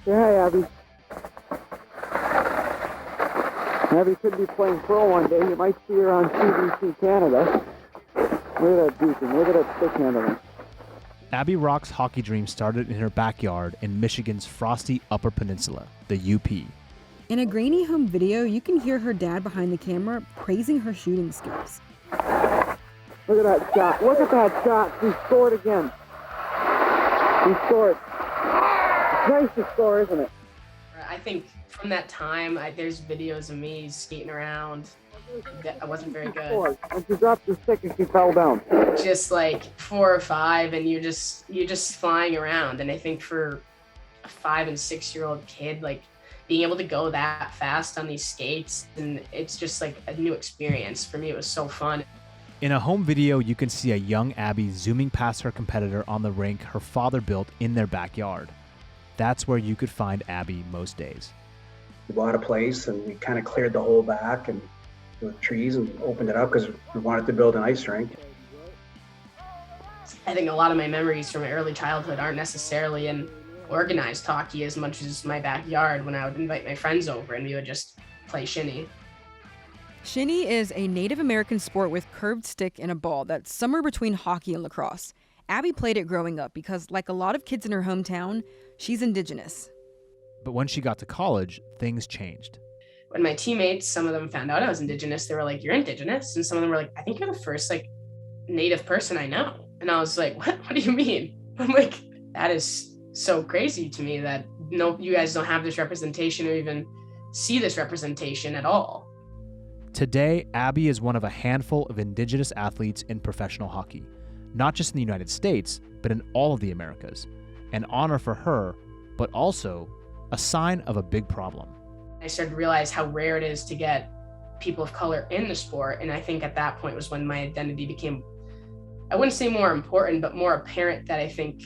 Yeah, Abby. Abby could be playing pro one day. You might see her on CBC Canada. Look at that beacon. Look at that stick handling. Abby Roque's hockey dream started in her backyard in Michigan's frosty Upper Peninsula, the UP. In a grainy home video, you can hear her dad behind the camera praising her shooting skills. Look at that shot. Look at that shot. She scored again. She scored. It's nice to score, isn't it? I think from that time, there's videos of me skating around. I wasn't very good. And she dropped the stick and she fell down. Just like 4 or 5, and you're just flying around. And I think for a 5 and 6-year-old kid, like being able to go that fast on these skates, and it's just like a new experience. For me, it was so fun. In a home video, you can see a young Abby zooming past her competitor on the rink her father built in their backyard. That's where you could find Abby most days. We bought a place and we kind of cleared the whole back and with trees and opened it up because we wanted to build an ice rink. I think a lot of my memories from my early childhood aren't necessarily in organized hockey as much as my backyard when I would invite my friends over and we would just play shinny. Shinny is a Native American sport with curved stick and a ball that's somewhere between hockey and lacrosse. Abby played it growing up because, like a lot of kids in her hometown, she's Indigenous. But when she got to college, things changed. When my teammates, some of them found out I was Indigenous, they were like, "You're Indigenous?" And some of them were like, "I think you're the first like Native person I know." And I was like, What do you mean? I'm like, that is so crazy to me that no, you guys don't have this representation or even see this representation at all. Today, Abby is one of a handful of Indigenous athletes in professional hockey, not just in the United States, but in all of the Americas. An honor for her, but also a sign of a big problem. I started to realize how rare it is to get people of color in the sport. And I think at that point was when my identity became, I wouldn't say more important, but more apparent that I think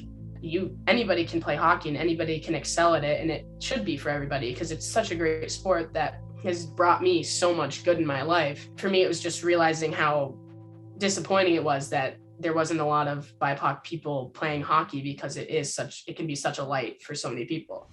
anybody can play hockey and anybody can excel at it. And it should be for everybody because it's such a great sport that has brought me so much good in my life. For me, it was just realizing how disappointing it was that there wasn't a lot of BIPOC people playing hockey because it can be such a light for so many people.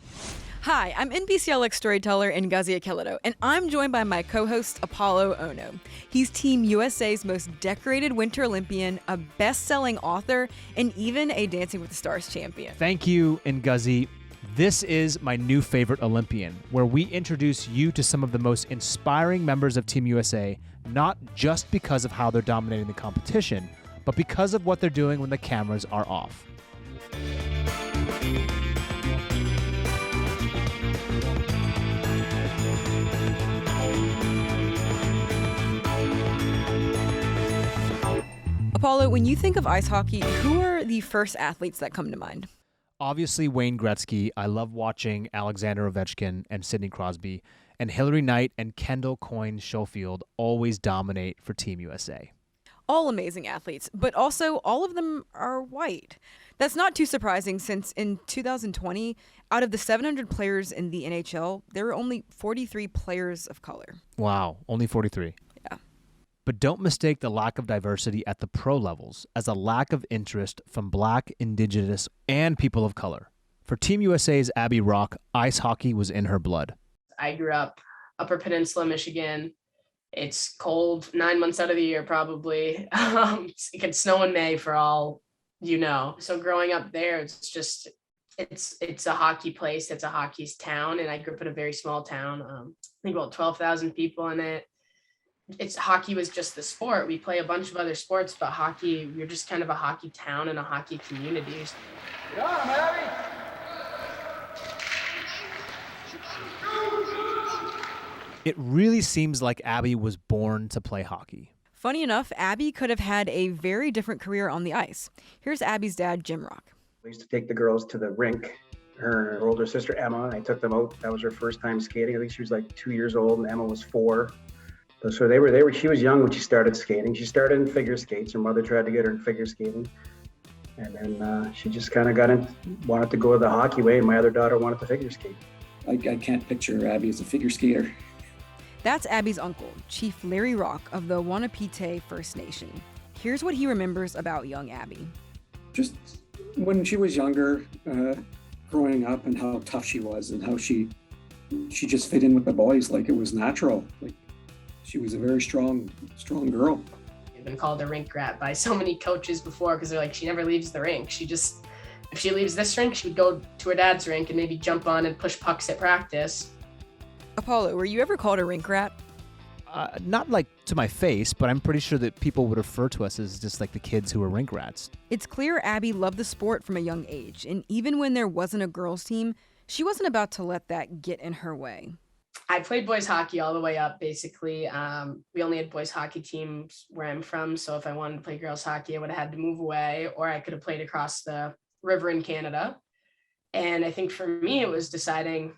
Hi, I'm NBCLX storyteller Ngozi Akeledo, and I'm joined by my co-host Apollo Ono. He's Team USA's most decorated Winter Olympian, a best-selling author, and even a Dancing with the Stars champion. Thank you, Ngozi. This is my new favorite Olympian, where we introduce you to some of the most inspiring members of Team USA, not just because of how they're dominating the competition, but because of what they're doing when the cameras are off. Apollo, when you think of ice hockey, who are the first athletes that come to mind? Obviously, Wayne Gretzky. I love watching Alexander Ovechkin and Sidney Crosby. And Hillary Knight and Kendall Coyne Schofield always dominate for Team USA. All amazing athletes, but also all of them are white. That's not too surprising since in 2020, out of the 700 players in the NHL, there were only 43 players of color. Wow, only 43. Yeah. But don't mistake the lack of diversity at the pro levels as a lack of interest from Black, Indigenous, and people of color. For Team USA's Abby Roque, ice hockey was in her blood. I grew up Upper Peninsula, Michigan. It's cold 9 months out of the year, probably. It can snow in May for all you know. So growing up there, it's a hockey place. It's a hockey town. And I grew up in a very small town. I think about 12,000 people in it. Hockey was just the sport. We play a bunch of other sports, but hockey, we're just kind of a hockey town and a hockey community. Get on him, Abby! It really seems like Abby was born to play hockey. Funny enough, Abby could have had a very different career on the ice. Here's Abby's dad, Jim Roque. We used to take the girls to the rink. Her and her older sister, Emma, I took them out. That was her first time skating. I think she was like 2 years old and Emma was 4. So she was young when she started skating. She started in figure skates. Her mother tried to get her in figure skating. And then she just kind of wanted to go the hockey way. And my other daughter wanted to figure skate. I can't picture Abby as a figure skater. That's Abby's uncle, Chief Larry Roque of the Wanapite First Nation. Here's what he remembers about young Abby. Just when she was younger, growing up and how tough she was and how she just fit in with the boys like it was natural. Like she was a very strong girl. I've been called a rink rat by so many coaches before because they're like, she never leaves the rink. If she leaves this rink, she would go to her dad's rink and maybe jump on and push pucks at practice. Apollo, were you ever called a rink rat? Not like to my face, but I'm pretty sure that people would refer to us as just like the kids who were rink rats. It's clear Abby loved the sport from a young age, and even when there wasn't a girls' team, she wasn't about to let that get in her way. I played boys hockey all the way up, basically. We only had boys hockey teams where I'm from, so if I wanted to play girls hockey, I would have had to move away, or I could have played across the river in Canada. And I think for me, it was deciding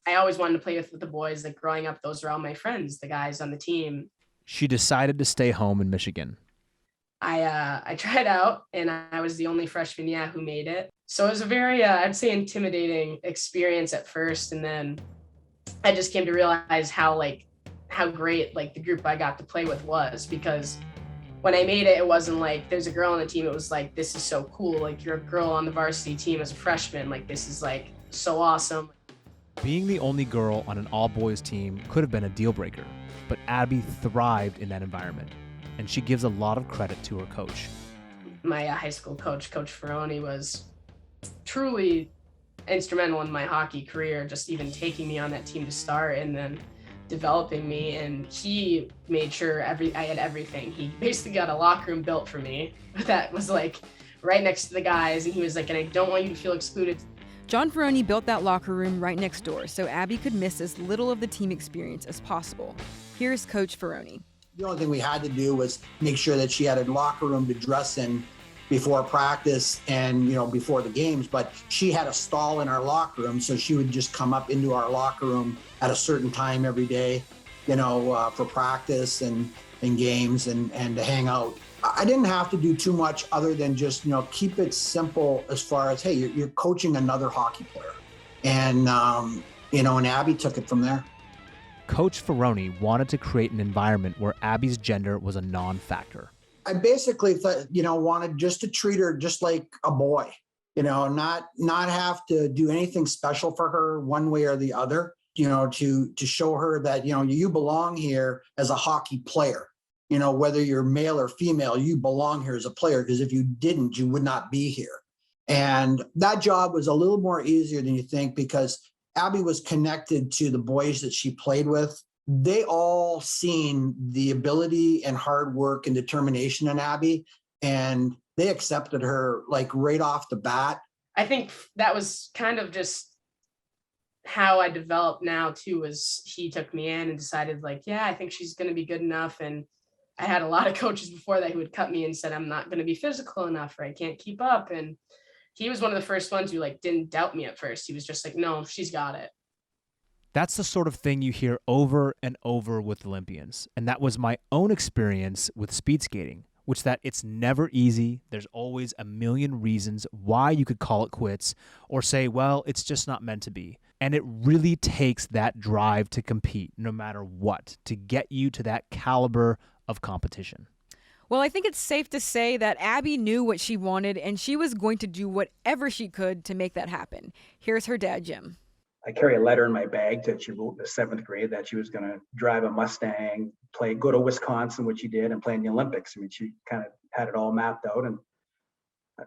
I always wanted to play with the boys. Like growing up, those were all my friends, the guys on the team. She decided to stay home in Michigan. I tried out, and I was the only freshman, who made it. So it was a very, I'd say, intimidating experience at first. And then I just came to realize how great like the group I got to play with was, because when I made it, it wasn't like there's a girl on the team. It was like, this is so cool. Like you're a girl on the varsity team as a freshman. Like this is like so awesome. Being the only girl on an all-boys team could have been a deal breaker, but Abby thrived in that environment, and she gives a lot of credit to her coach. My high school coach, Coach Ferroni, was truly instrumental in my hockey career, just even taking me on that team to start and then developing me. And he made sure I had everything. He basically got a locker room built for me that was like right next to the guys, and he was like, and I don't want you to feel excluded. John Ferroni built that locker room right next door so Abby could miss as little of the team experience as possible. Here's Coach Ferroni. The only thing we had to do was make sure that she had a locker room to dress in before practice and, before the games. But she had a stall in our locker room, so she would just come up into our locker room at a certain time every day, for practice and games and to hang out. I didn't have to do too much other than just, keep it simple as far as, hey, you're coaching another hockey player. And, and Abby took it from there. Coach Ferroni wanted to create an environment where Abby's gender was a non-factor. I basically thought, wanted just to treat her just like a boy, not have to do anything special for her one way or the other, to show her that, you belong here as a hockey player. Whether you're male or female, you belong here as a player, because if you didn't, you would not be here. And that job was a little more easier than you think, because Abby was connected to the boys that she played with. They all seen the ability and hard work and determination in Abby, and they accepted her like right off the bat. I think that was kind of just how I developed now too, was he took me in and decided like, I think she's going to be good enough. And I had a lot of coaches before that who would cut me and said, I'm not going to be physical enough, or I can't keep up. And he was one of the first ones who didn't doubt me at first. He was just like, no, she's got it. That's the sort of thing you hear over and over with Olympians. And that was my own experience with speed skating, which that it's never easy. There's always a million reasons why you could call it quits or say, well, it's just not meant to be. And it really takes that drive to compete no matter what, to get you to that caliber of competition. Well, I think it's safe to say that Abby knew what she wanted, and she was going to do whatever she could to make that happen. Here's her dad, Jim. I carry a letter in my bag that she wrote in the 7th grade that she was going to drive a Mustang, go to Wisconsin, which she did, and play in the Olympics. I mean, she kind of had it all mapped out, and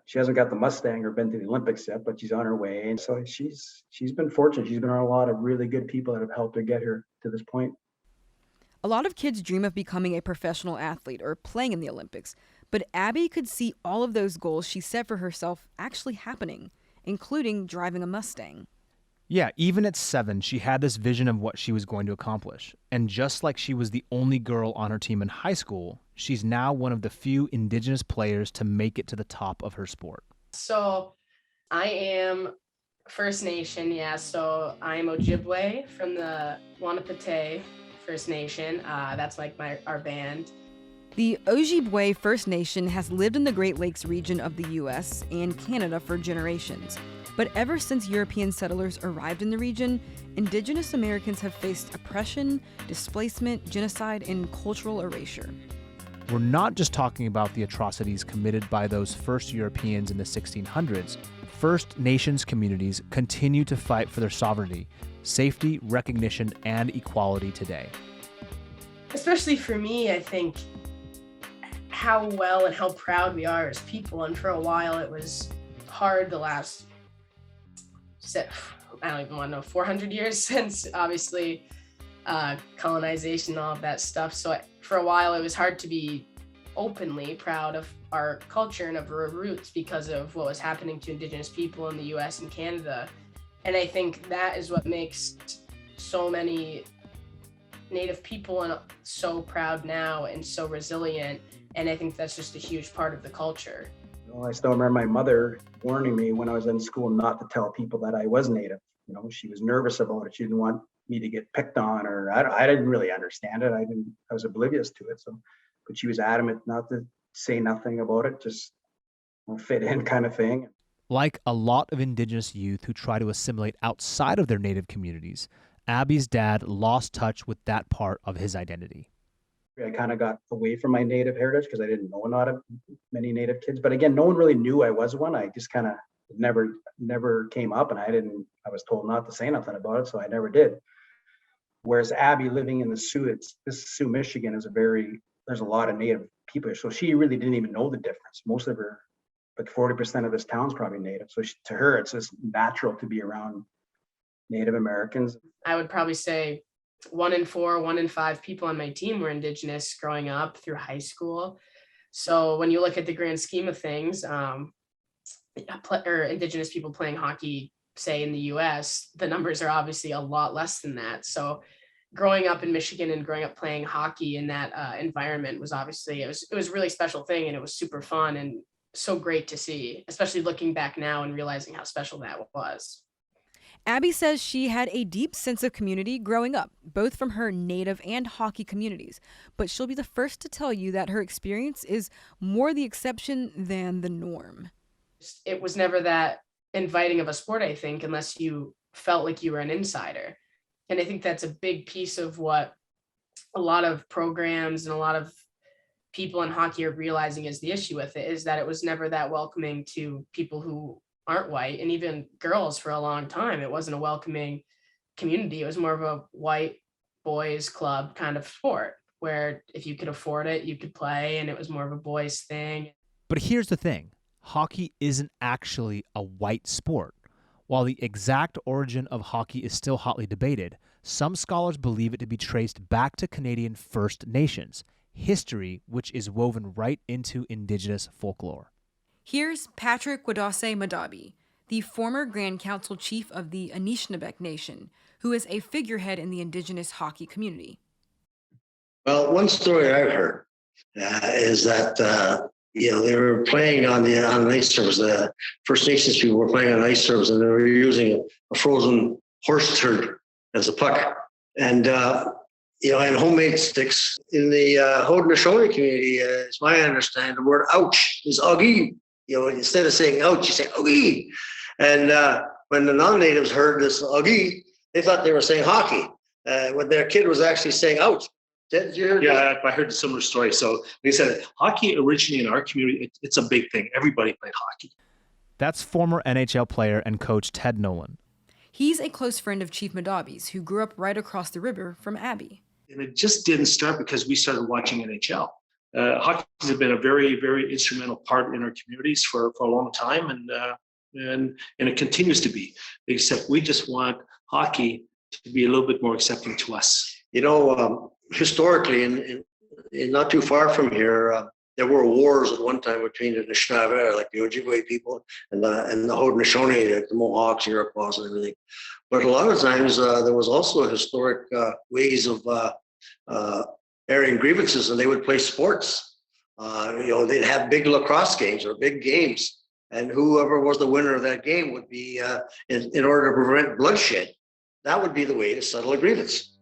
she hasn't got the Mustang or been to the Olympics yet, but she's on her way. And so she's been fortunate. She's been around a lot of really good people that have helped her get her to this point. A lot of kids dream of becoming a professional athlete or playing in the Olympics, but Abby could see all of those goals she set for herself actually happening, including driving a Mustang. Yeah, even at 7, she had this vision of what she was going to accomplish. And just like she was the only girl on her team in high school, she's now one of the few Indigenous players to make it to the top of her sport. So I am First Nation, so I'm Ojibwe from the Wanapate First Nation. That's like our band. The Ojibwe First Nation has lived in the Great Lakes region of the U.S. and Canada for generations. But ever since European settlers arrived in the region, Indigenous Americans have faced oppression, displacement, genocide, and cultural erasure. we're not just talking about the atrocities committed by those first Europeans in the 1600s. First Nations communities continue to fight for their sovereignty, safety, recognition, and equality today. Especially for me, I think how well and how proud we are as people. And for a while, it was hard the last, I don't even want to know, 400 years since obviously colonization, all of that stuff. So for a while, it was hard to be openly proud of our culture and of our roots because of what was happening to Indigenous people in the US and Canada. And I think that is what makes so many Native people and so proud now and so resilient. And I think that's just a huge part of the culture. I still remember my mother warning me when I was in school not to tell people that I was Native. She was nervous about it. She didn't want me to get picked on, or I didn't really understand it. I was oblivious to it. But she was adamant not to say nothing about it, just fit in kind of thing. Like a lot of Indigenous youth who try to assimilate outside of their Native communities, Abby's dad lost touch with that part of his identity. I kind of got away from my Native heritage because I didn't know many Native kids. But again, no one really knew I was one. I just kind of never came up, and I was told not to say nothing about it, so I never did. Whereas Abby, living in the Sioux, Sioux, Michigan, there's a lot of Native people here, so she really didn't even know the difference. Most of her, like 40% of this town's probably Native. So to her, it's just natural to be around Native Americans. I would probably say 1 in 4, 1 in 5 people on my team were Indigenous growing up through high school. So when you look at the grand scheme of things, or Indigenous people playing hockey, say in the US, the numbers are obviously a lot less than that. So growing up in Michigan and growing up playing hockey in that environment was obviously, it was a really special thing, and it was super fun and so great to see, especially looking back now and realizing how special that was. Abby says she had a deep sense of community growing up, both from her Native and hockey communities. But she'll be the first to tell you that her experience is more the exception than the norm. It was never that inviting of a sport, I think, unless you felt like you were an insider. And I think that's a big piece of what a lot of programs and a lot of people in hockey are realizing is the issue with it, is that it was never that welcoming to people who aren't white, and even girls for a long time. It wasn't a welcoming community. It was more of a white boys club kind of sport where if you could afford it, you could play, and it was more of a boys thing. But here's the thing. Hockey isn't actually a white sport. While the exact origin of hockey is still hotly debated, some scholars believe it to be traced back to Canadian First Nations, history which is woven right into Indigenous folklore. Here's Patrick Wadase Madabi, the former Grand Council chief of the Anishinaabe Nation, who is a figurehead in the Indigenous hockey community. Well, one story I've heard is that they were playing on ice surface. The First Nations people were playing on ice surface, and they were using a frozen horse turd as a puck. And and homemade sticks in the Haudenosaunee community, as my understanding, the word "ouch" is "uggy." Instead of saying "ouch," you say "uggy." And when the non-natives heard this "uggy," they thought they were saying hockey. When their kid was actually saying "ouch." Yeah, I heard a similar story. So, like I said, hockey originally in our community, it's a big thing. Everybody played hockey. That's former NHL player and coach Ted Nolan. He's a close friend of Chief Madabi's, who grew up right across the river from Abby. And it just didn't start because we started watching NHL. Hockey has been a very, very instrumental part in our communities for a long time, and it continues to be. Except we just want hockey to be a little bit more accepting to us. Historically, in not too far from here, there were wars at one time between the Anishinaabe, like the Ojibwe people, and the Haudenosaunee, like the Mohawks, Iroquois, and everything. But a lot of times there was also historic ways of airing grievances, and they would play sports. They'd have big lacrosse games or big games, and whoever was the winner of that game would be, in order to prevent bloodshed, that would be the way to settle a grievance.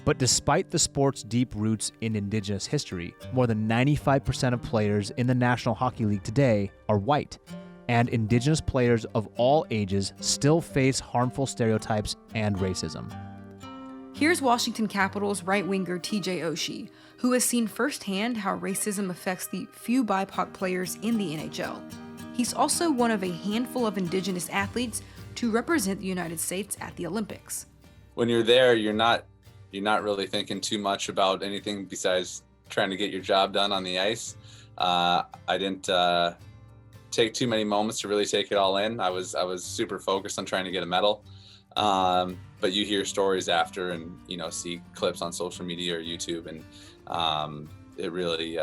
But despite the sport's deep roots in Indigenous history, more than 95% of players in the National Hockey League today are white, and Indigenous players of all ages still face harmful stereotypes and racism. Here's Washington Capitals right winger TJ Oshie, who has seen firsthand how racism affects the few BIPOC players in the NHL. He's also one of a handful of Indigenous athletes to represent the United States at the Olympics. When you're there, you're not really thinking too much about anything besides trying to get your job done on the ice. I didn't take too many moments to really take it all in. I was super focused on trying to get a medal. But you hear stories after and, see clips on social media or YouTube, and it really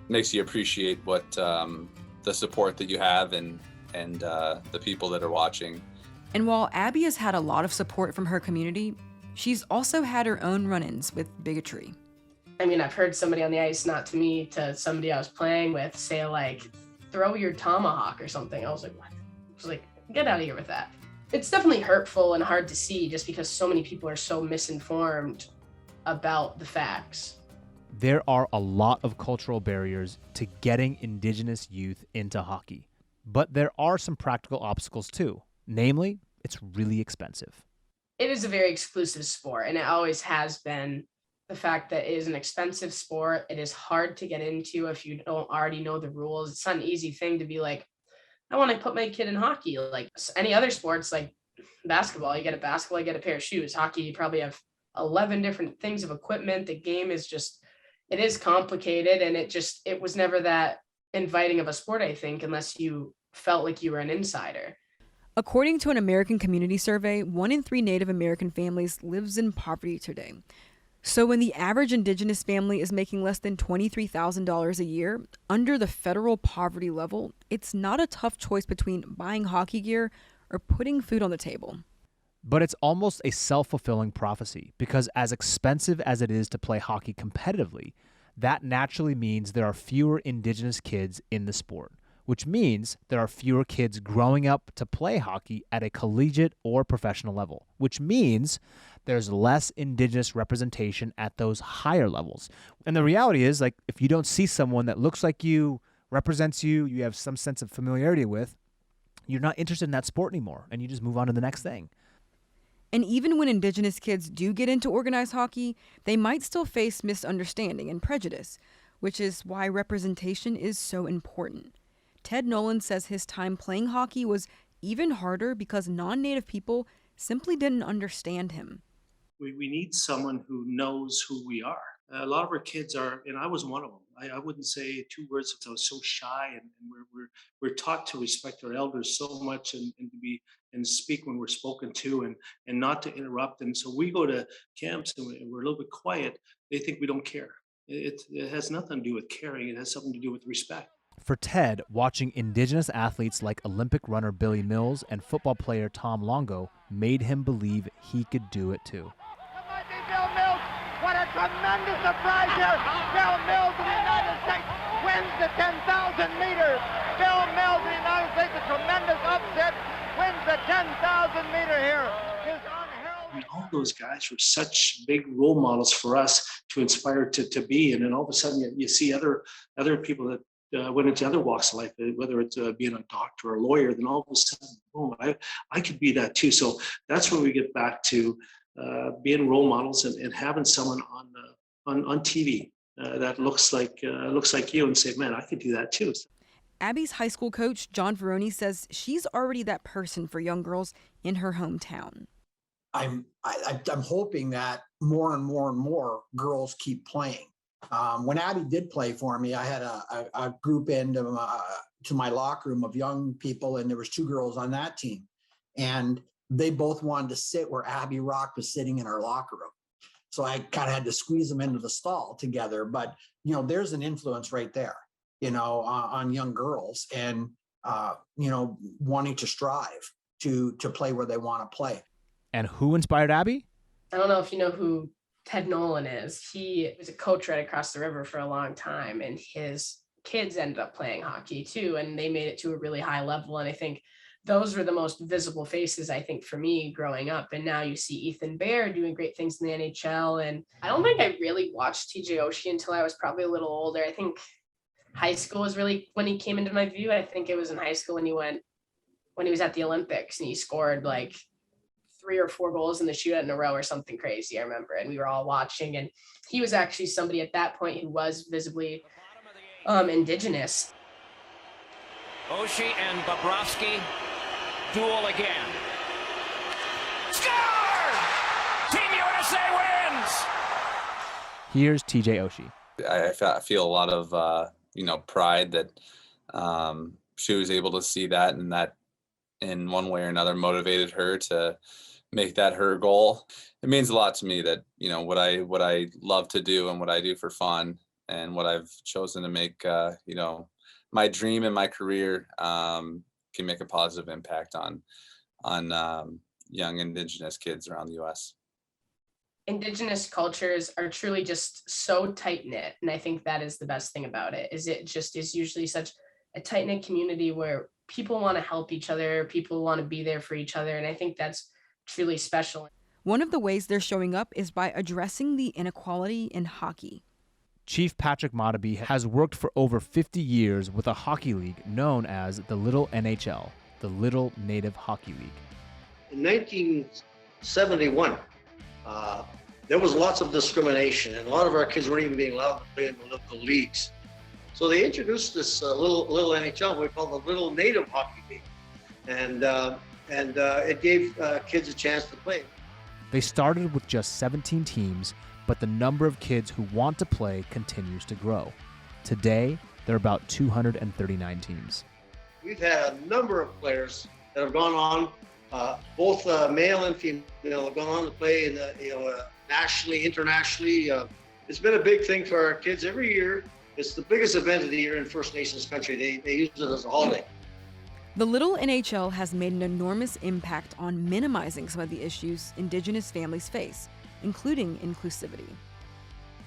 makes you appreciate what the support that you have and the people that are watching. And while Abby has had a lot of support from her community, she's also had her own run-ins with bigotry. I mean, I've heard somebody on the ice, not to me, to somebody I was playing with, say like, throw your tomahawk or something. I was like, what? I was like, get out of here with that. It's definitely hurtful and hard to see just because so many people are so misinformed about the facts. There are a lot of cultural barriers to getting Indigenous youth into hockey, but there are some practical obstacles too. Namely, it's really expensive. It is a very exclusive sport, and it always has been. The fact that it is an expensive sport, it is hard to get into if you don't already know the rules. It's not an easy thing to be like, I want to put my kid in hockey. Like any other sports, like basketball, you get a basketball, you get a pair of shoes. Hockey, you probably have 11 different things of equipment. The game is just, it is complicated, and it was never that inviting of a sport, I think, unless you felt like you were an insider. According to an American community survey, 1 in 3 Native American families lives in poverty today. So when the average Indigenous family is making less than $23,000 a year, under the federal poverty level, it's not a tough choice between buying hockey gear or putting food on the table. But it's almost a self-fulfilling prophecy, because as expensive as it is to play hockey competitively, that naturally means there are fewer Indigenous kids in the sport, which means there are fewer kids growing up to play hockey at a collegiate or professional level, which means there's less Indigenous representation at those higher levels. And the reality is, like, if you don't see someone that looks like you, represents you, you have some sense of familiarity with, you're not interested in that sport anymore, and you just move on to the next thing. And even when Indigenous kids do get into organized hockey, they might still face misunderstanding and prejudice, which is why representation is so important. Ted Nolan says his time playing hockey was even harder because non-Native people simply didn't understand him. We need someone who knows who we are. A lot of our kids are, and I was one of them. I wouldn't say 2 words because I was so shy, and we're taught to respect our elders so much and to be and speak when we're spoken to and not to interrupt. And so we go to camps and we're a little bit quiet. They think we don't care. It has nothing to do with caring. It has something to do with respect. For Ted, watching Indigenous athletes like Olympic runner Billy Mills and football player Tom Longo made him believe he could do it too. It might be Bill Mills. What a tremendous surprise here. Bill Mills of the United States wins the 10,000 meters. Bill Mills of the United States, a tremendous upset, wins the 10,000 meter here. I mean, all those guys were such big role models for us to inspire to be. And then all of a sudden you see other people that went into other walks of life, whether it's being a doctor or a lawyer, then all of a sudden, oh, I could be that too. So that's where we get back to being role models and having someone on TV that looks like you and say, man, I could do that too. Abby's high school coach, John Ferroni, says she's already that person for young girls in her hometown. I'm hoping that more and more and more girls keep playing. When Abby did play for me, I had a group into to my locker room of young people, and there was 2 girls on that team, and they both wanted to sit where Abby Rock was sitting in her locker room. So I kind of had to squeeze them into the stall together. But there's an influence right there, on young girls, and wanting to strive to play where they want to play. And who inspired Abby? I don't know if you know who Ted Nolan is. He was a coach right across the river for a long time, and his kids ended up playing hockey too, and they made it to a really high level. And I think those were the most visible faces, I think, for me growing up. And now you see Ethan Bear doing great things in the NHL. And I don't think I really watched TJ Oshie until I was probably a little older. I think high school was really when he came into my view. I think it was in high school when he was at the Olympics and he scored like 3 or 4 goals in the shootout in a row or something crazy, I remember. And we were all watching. And he was actually somebody at that point who was visibly Indigenous. Oshie and Bobrovsky duel again. Score! Team USA wins! Here's TJ Oshie. I feel a lot of pride that she was able to see that, and that in one way or another motivated her to make that her goal. It means a lot to me that what I love to do and what I do for fun and what I've chosen to make my dream and my career can make a positive impact on young Indigenous kids around the U.S. Indigenous cultures are truly just so tight-knit, and I think that is the best thing about it. Is it just is usually such a tight-knit community where people want to help each other, people want to be there for each other, and I think that's truly special. One of the ways they're showing up is by addressing the inequality in hockey. Chief Patrick Mataby has worked for over 50 years with a hockey league known as the Little NHL, the Little Native Hockey League. In 1971, there was lots of discrimination, and a lot of our kids weren't even being allowed to play in the local leagues. So they introduced this little NHL we call the Little Native Hockey League, and it gave kids a chance to play. They started with just 17 teams, but the number of kids who want to play continues to grow. Today, there are about 239 teams. We've had a number of players that have gone on, both male and female, have gone on to play in the, nationally, internationally. It's been a big thing for our kids every year. It's the biggest event of the year in First Nations country. They use it as a holiday. The Little NHL has made an enormous impact on minimizing some of the issues Indigenous families face, including inclusivity.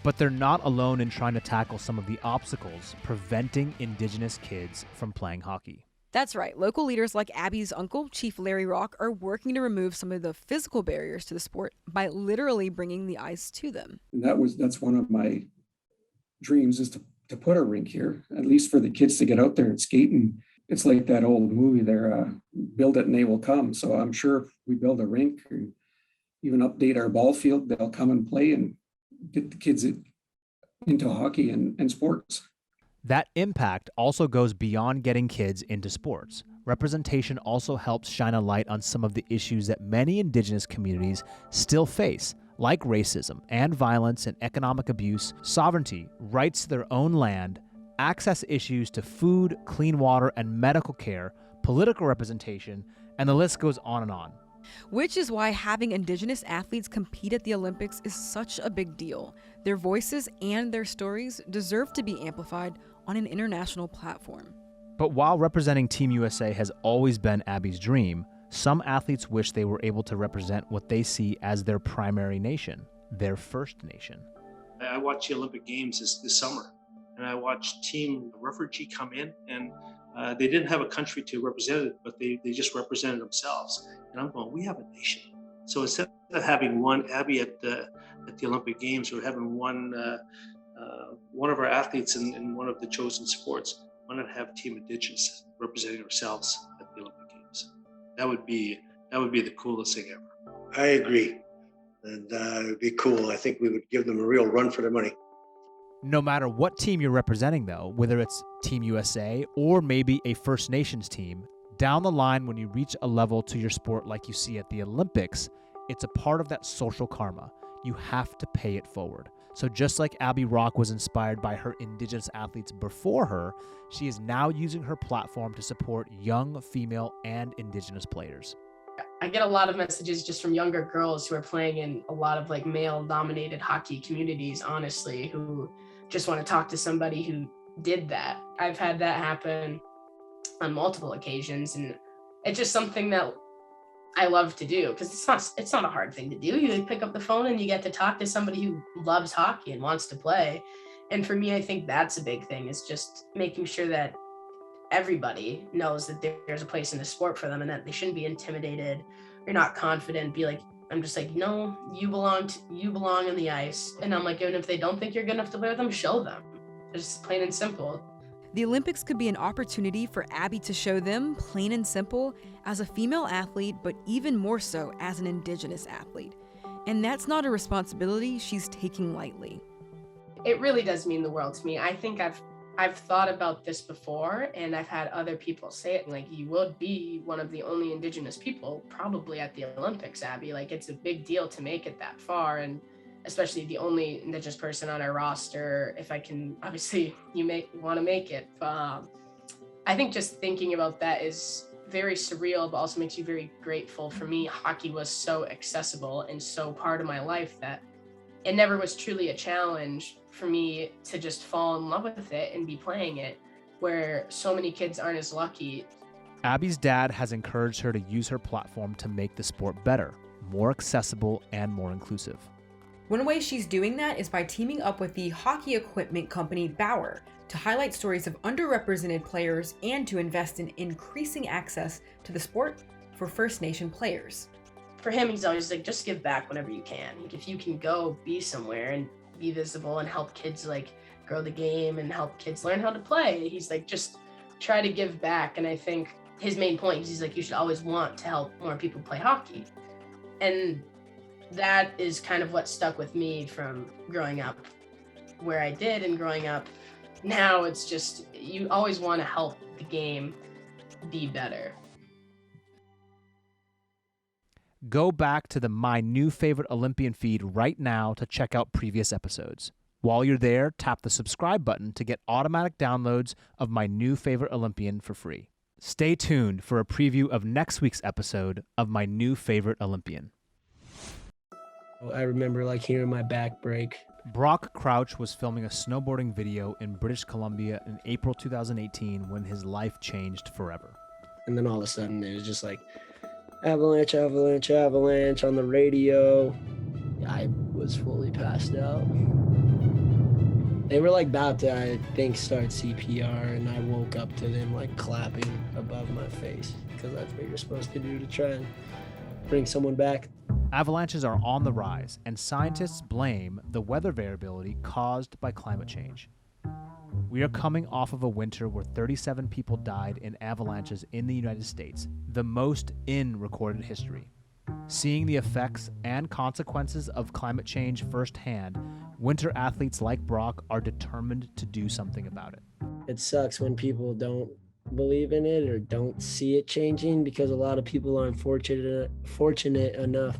But they're not alone in trying to tackle some of the obstacles preventing Indigenous kids from playing hockey. That's right. Local leaders like Abby's uncle, Chief Larry Roque, are working to remove some of the physical barriers to the sport by literally bringing the ice to them. And that's one of my dreams, is to put a rink here, at least for the kids to get out there and skate. And it's like that old movie there, build it and they will come. So I'm sure if we build a rink or even update our ball field, they'll come and play and get the kids into hockey and sports. That impact also goes beyond getting kids into sports. Representation also helps shine a light on some of the issues that many Indigenous communities still face, like racism and violence and economic abuse, sovereignty, rights to their own land, access issues to food, clean water, and medical care, political representation, and the list goes on and on. Which is why having Indigenous athletes compete at the Olympics is such a big deal. Their voices and their stories deserve to be amplified on an international platform. But while representing Team USA has always been Abby's dream, some athletes wish they were able to represent what they see as their primary nation, their First Nation. I watched the Olympic Games this summer, and I watched Team Refugee come in, and they didn't have a country to represent it, but they just represented themselves. And I'm going, we have a nation. So instead of having one Abby at the Olympic Games, or having one of our athletes in one of the chosen sports, why not have Team Indigenous representing ourselves at the Olympic Games? That would be the coolest thing ever. I agree, and it would be cool. I think we would give them a real run for their money. No matter what team you're representing, though, whether it's Team USA or maybe a First Nations team, down the line when you reach a level to your sport like you see at the Olympics, it's a part of that social karma. You have to pay it forward. So just like Abby Roque was inspired by her Indigenous athletes before her, she is now using her platform to support young female and Indigenous players. I get a lot of messages just from younger girls who are playing in a lot of like male-dominated hockey communities, honestly, who just want to talk to somebody who did that. I've had that happen on multiple occasions, and it's just something that I love to do, because it's not a hard thing to do. You pick up the phone and you get to talk to somebody who loves hockey and wants to play. And for me, I think that's a big thing, is just making sure that everybody knows that there's a place in the sport for them and that they shouldn't be intimidated or not confident. Be like, I'm just like, no, you belong on the ice. And I'm like, even if they don't think you're good enough to play with them, show them. It's just plain and simple. The Olympics could be an opportunity for Abby to show them, plain and simple, as a female athlete, but even more so as an Indigenous athlete. And that's not a responsibility she's taking lightly. It really does mean the world to me. I think I've thought about this before, and I've had other people say it, like, you would be one of the only Indigenous people probably at the Olympics, Abby. Like, it's a big deal to make it that far, and especially the only Indigenous person on our roster. If I can, obviously you want to make it. I think just thinking about that is very surreal, but also makes you very grateful. For me, hockey was so accessible and so part of my life that it never was truly a challenge for me to just fall in love with it and be playing it, where so many kids aren't as lucky. Abby's dad has encouraged her to use her platform to make the sport better, more accessible, and more inclusive. One way she's doing that is by teaming up with the hockey equipment company Bauer to highlight stories of underrepresented players and to invest in increasing access to the sport for First Nation players. For him, he's always like, just give back whenever you can. Like, if you can go be somewhere and be visible and help kids like grow the game and help kids learn how to play, he's like, just try to give back. And I think his main point is he's like, you should always want to help more people play hockey. And that is kind of what stuck with me from growing up where I did and growing up. Now it's just, you always want to help the game be better. Go back to the My New Favorite Olympian feed right now to check out previous episodes. While you're there, tap the subscribe button to get automatic downloads of My New Favorite Olympian for free. Stay tuned for a preview of next week's episode of My New Favorite Olympian. I remember like hearing my back break. Brock Crouch was filming a snowboarding video in British Columbia in April 2018 when his life changed forever. And then all of a sudden it was just like, avalanche, avalanche, avalanche on the radio. I was fully passed out. They were like about to, I think, start CPR, and I woke up to them like clapping above my face because that's what you're supposed to do to try and bring someone back. Avalanches are on the rise, and scientists blame the weather variability caused by climate change. We are coming off of a winter where 37 people died in avalanches in the United States, the most in recorded history. Seeing the effects and consequences of climate change firsthand, winter athletes like Brock are determined to do something about it. It sucks when people don't believe in it or don't see it changing, because a lot of people aren't fortunate enough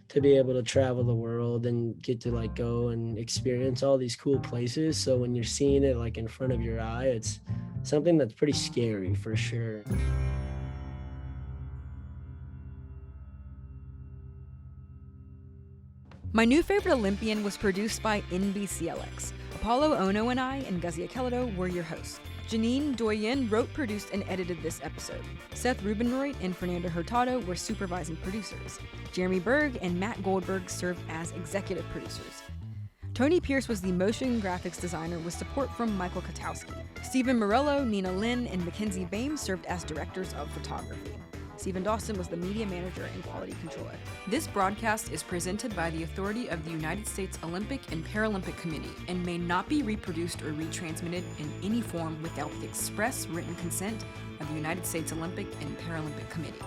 to be able to travel the world and get to like go and experience all these cool places. So when you're seeing it like in front of your eye, it's something that's pretty scary for sure. My New Favorite Olympian was produced by NBCLX. Apollo Ono and I and Gazia Kelledo were your hosts. Janine Doyen wrote, produced, and edited this episode. Seth Rubenroyd and Fernando Hurtado were supervising producers. Jeremy Berg and Matt Goldberg served as executive producers. Tony Pierce was the motion graphics designer with support from Michael Katowski. Stephen Morello, Nina Lynn, and Mackenzie Bames served as directors of photography. Stephen Dawson was the media manager and quality controller. This broadcast is presented by the authority of the United States Olympic and Paralympic Committee and may not be reproduced or retransmitted in any form without the express written consent of the United States Olympic and Paralympic Committee.